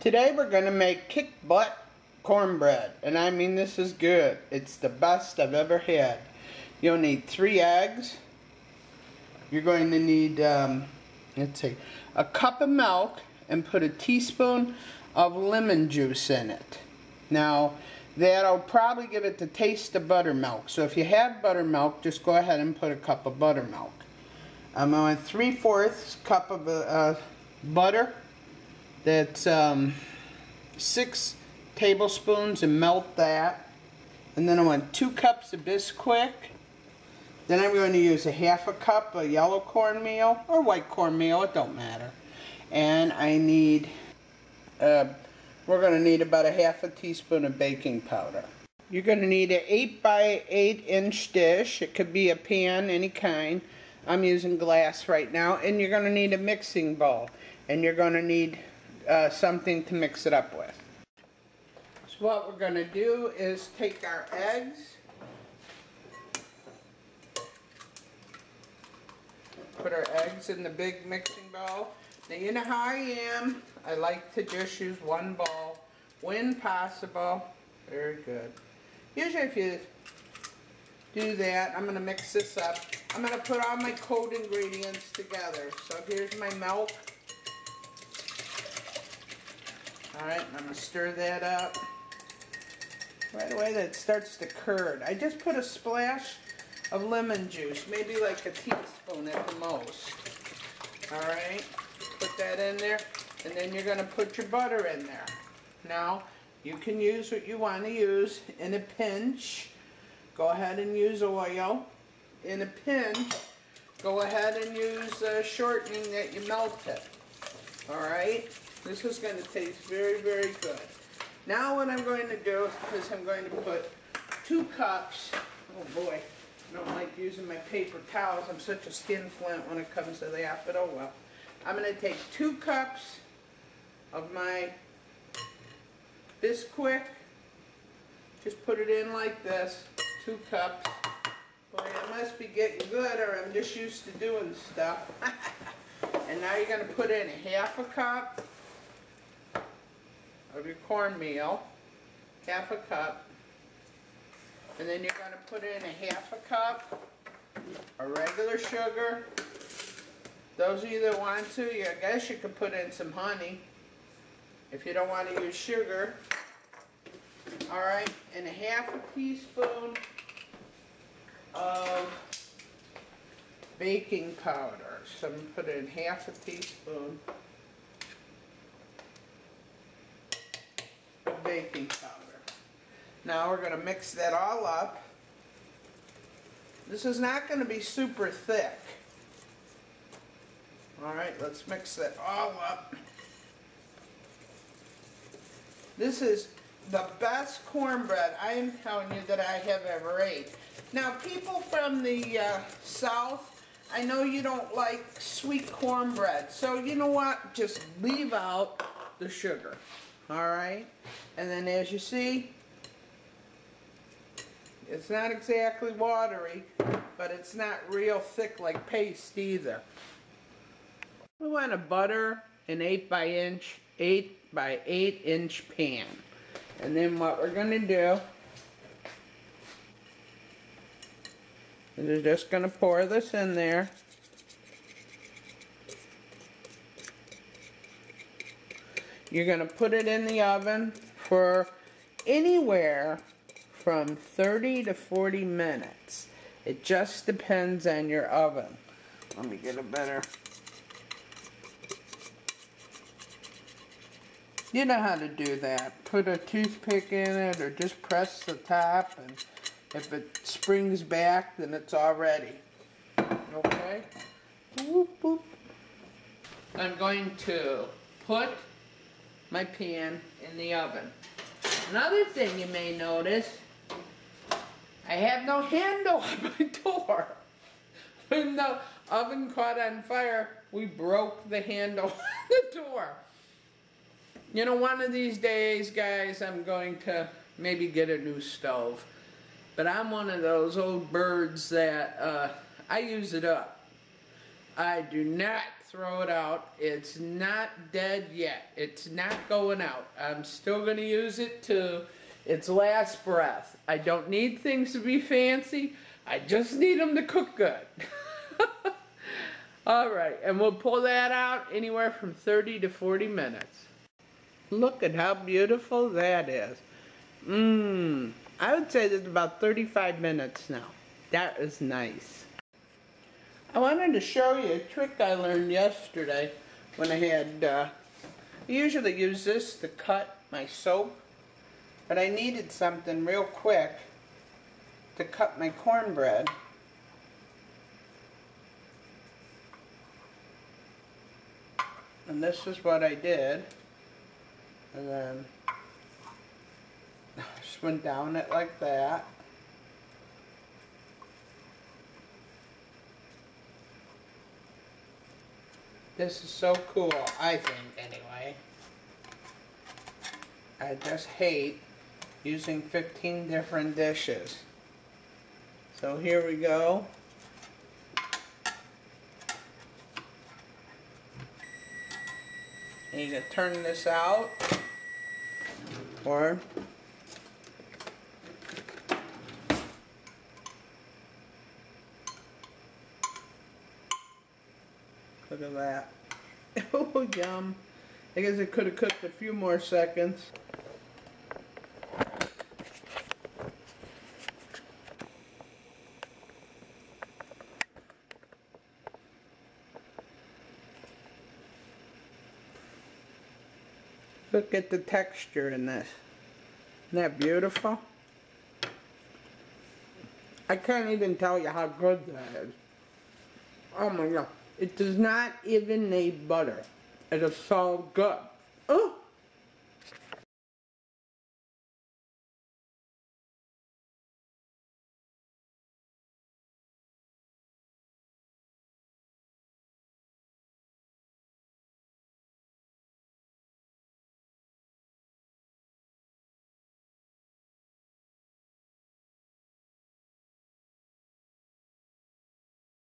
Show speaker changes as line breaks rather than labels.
Today we're going to make kick butt cornbread, and I mean this is good. It's the best I've ever had. You'll need 3 eggs. You're going to need, let's see, a cup of milk and put a teaspoon of lemon juice in it. Now, that'll probably give it the taste of buttermilk. So if you have buttermilk, just go ahead and put a cup of buttermilk. I'm on 3/4 cup of butter. That's 6 tablespoons, and melt that. And then I want 2 cups of Bisquick. Then I'm going to use a 1/2 cup of yellow cornmeal or white cornmeal, it don't matter. And I need, we're going to need about a 1/2 teaspoon of baking powder. You're going to need an 8 by 8 inch dish. It could be a pan, any kind. I'm using glass right now. And you're going to need a mixing bowl. And you're going to need something to mix it up with. So what we're going to do is take our eggs, put our eggs in the big mixing bowl. Now you know how I am. I like to just use one bowl when possible. Very good. Usually if you do that, I'm going to mix this up. I'm going to put all my cold ingredients together. So here's my milk. Alright, I'm going to stir that up. Right away that starts to curd. I just put a splash of lemon juice, maybe like a teaspoon at the most. Alright, put that in there, and then you're going to put your butter in there. Now, you can use what you want to use. In a pinch, go ahead and use oil. In a pinch, go ahead and use shortening that you melted. Alright? This is going to taste very, very good. Now what I'm going to do is I'm going to put 2 cups, oh boy, I don't like using my paper towels, I'm such a skinflint when it comes to that, but oh well. I'm going to take 2 cups of my Bisquick, just put it in like this, 2 cups. Boy, I must be getting good, or I'm just used to doing stuff. And now you're going to put in a 1/2 cup of your cornmeal, 1/2 cup, and then you're going to put in a 1/2 cup of regular sugar. Those of you that want to, I guess you could put in some honey if you don't want to use sugar. Alright, and a 1/2 teaspoon of baking powder. So I'm going to put in 1/2 teaspoon of baking powder. Now we're going to mix that all up. This is not going to be super thick. Alright, let's mix that all up. This is the best cornbread I am telling you that I have ever ate. Now people from the South, I know you don't like sweet cornbread, so you know what, just leave out the sugar. Alright, and then as you see, it's not exactly watery, but it's not real thick like paste either. We want to butter an 8 by 8 inch pan. And then what we're going to do is we're just going to pour this in there. You're going to put it in the oven for anywhere from 30 to 40 minutes. It just depends on your oven. Let me get a better... You know how to do that. Put a toothpick in it or just press the top, and if it springs back, then it's all ready. Okay? Boop, boop. I'm going to put my pan in the oven. Another thing you may notice, I have no handle on my door. When the oven caught on fire, we broke the handle on the door. You know, one of these days, guys, I'm going to maybe get a new stove. But I'm one of those old birds that I use it up. I do not throw it out. It's not dead yet. It's not going out. I'm still going to use it to its last breath. I don't need things to be fancy. I just need them to cook good. Alright, and we'll pull that out anywhere from 30 to 40 minutes. Look at how beautiful that is. I would say that's about 35 minutes now. That is nice. I wanted to show you a trick I learned yesterday when I had, I usually use this to cut my soap, but I needed something real quick to cut my cornbread. And this is what I did. And then just went down it like that. This is so cool, I think, anyway. I just hate using 15 different dishes. So here we go. And you can turn this out, or look at that. Oh, yum. I guess it could have cooked a few more seconds. Look at the texture in this. Isn't that beautiful? I can't even tell you how good that is. Oh my God. It does not even need butter. It is so good. Oh!